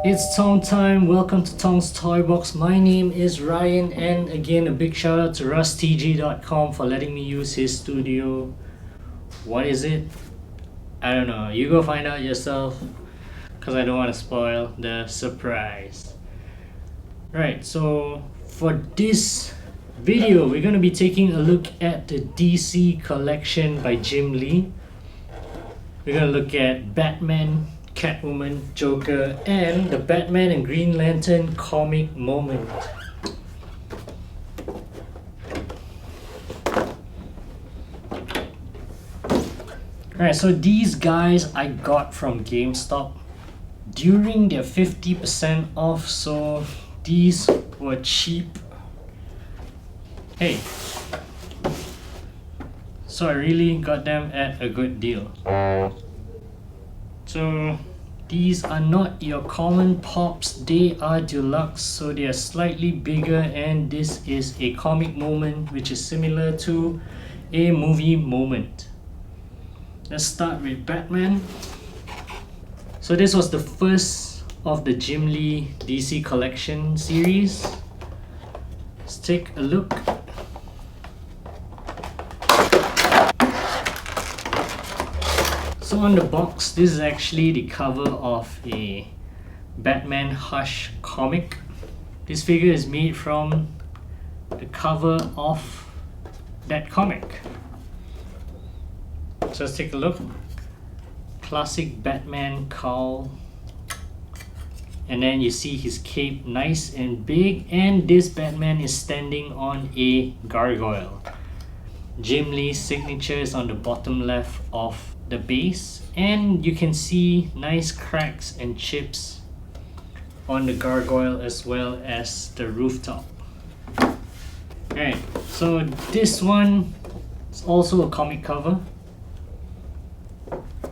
It's Tong time. Welcome to Tong's Toy Box. My name is Ryan, and again, a big shout out to rustg.com for letting me use his studio. What is it? I don't know. You go find out yourself, because I don't want to spoil the surprise. Right, so for this video, we're going to be taking a look at the DC collection by Jim Lee. We're going to look at Batman, Catwoman, Joker, and the Batman and Green Lantern comic moment. Alright, so these guys I got from GameStop during their 50% off, so these were cheap. Hey, so I really got them at a good deal. So these are not your common pops, they are deluxe, so they are slightly bigger, and this is a comic moment which is similar to a movie moment. Let's start with Batman. So this was the first of the Jim Lee DC collection series. Let's take a look. So on the box, this is actually the cover of a Batman Hush comic. This figure is made from the cover of that comic. So let's take a look. Classic Batman cowl. And then you see his cape nice and big, and this Batman is standing on a gargoyle. Jim Lee's signature is on the bottom left of the base, and you can see nice cracks and chips on the gargoyle as well as the rooftop. Alright, so this one is also a comic cover.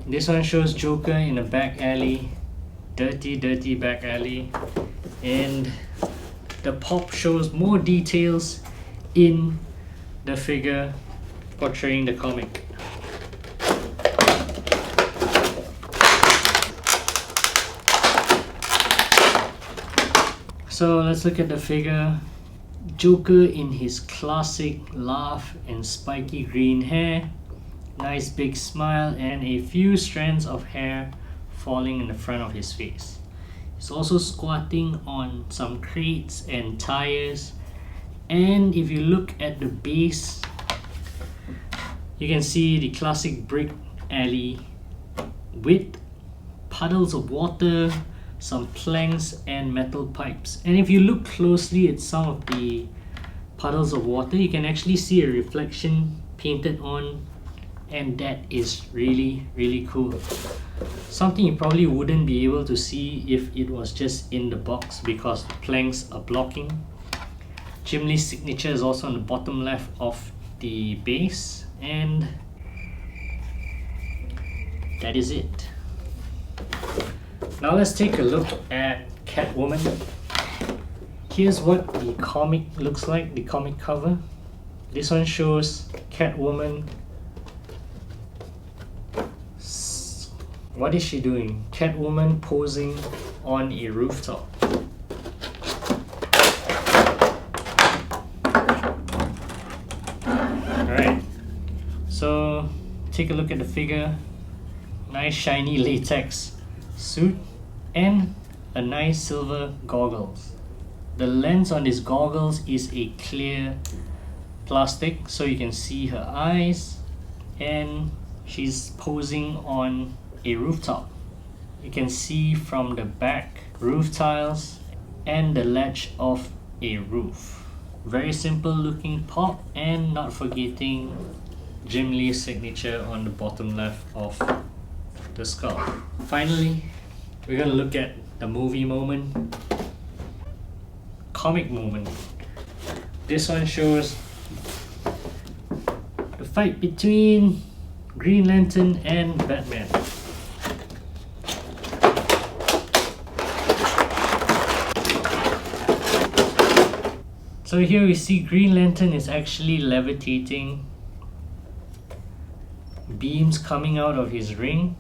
This one shows Joker in a back alley, dirty back alley, and the pop shows more details in the figure portraying the comic. So let's look at the figure. Joker in his classic laugh and spiky green hair, nice big smile, and a few strands of hair falling in the front of his face. He's also squatting on some crates and tires, and if you look at the base, you can see the classic brick alley with puddles of water, some planks and metal pipes. And if you look closely at some of the puddles of water, you can actually see a reflection painted on, and that is really cool. Something you probably wouldn't be able to see if it was just in the box because the planks are blocking. Jim Lee's signature is also on the bottom left of the base, and that is it. Now let's take a look at Catwoman. Here's what the comic looks like, the comic cover. This one shows Catwoman. What is she doing? Catwoman posing on a rooftop. Alright, so take a look at the figure. Nice shiny latex suit and a nice silver goggles. The lens on these goggles is a clear plastic, so you can see her eyes, and she's posing on a rooftop. You can see from the back roof tiles and the ledge of a roof. Very simple looking pop, and not forgetting Jim Lee's signature on the bottom left of the skull. Finally, we're gonna look at the movie moment, comic moment. This one shows the fight between Green Lantern and Batman. So here we see Green Lantern is actually levitating, beams coming out of his ring,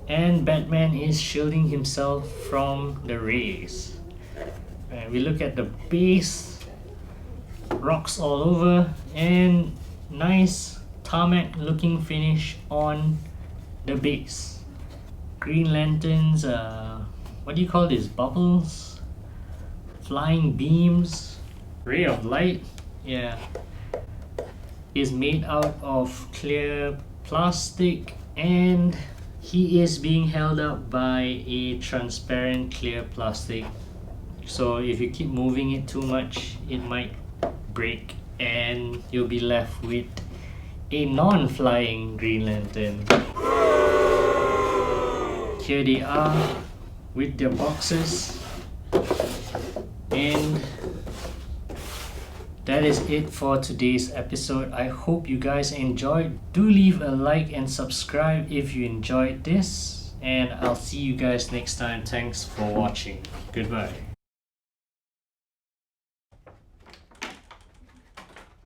and Batman is shielding himself from the rays. And we look at the base, rocks all over, and nice tarmac looking finish on the base. Green Lanterns, what do you call this? Bubbles? Flying beams? Ray of light? Yeah. Is made out of clear plastic, and he is being held up by a transparent clear plastic. So if you keep moving it too much, it might break and you'll be left with a non-flying Green Lantern. Here they are with their boxes, and that is it for today's episode. I hope you guys enjoyed. Do leave a like and subscribe if you enjoyed this, and I'll see you guys next time. Thanks for watching. Goodbye.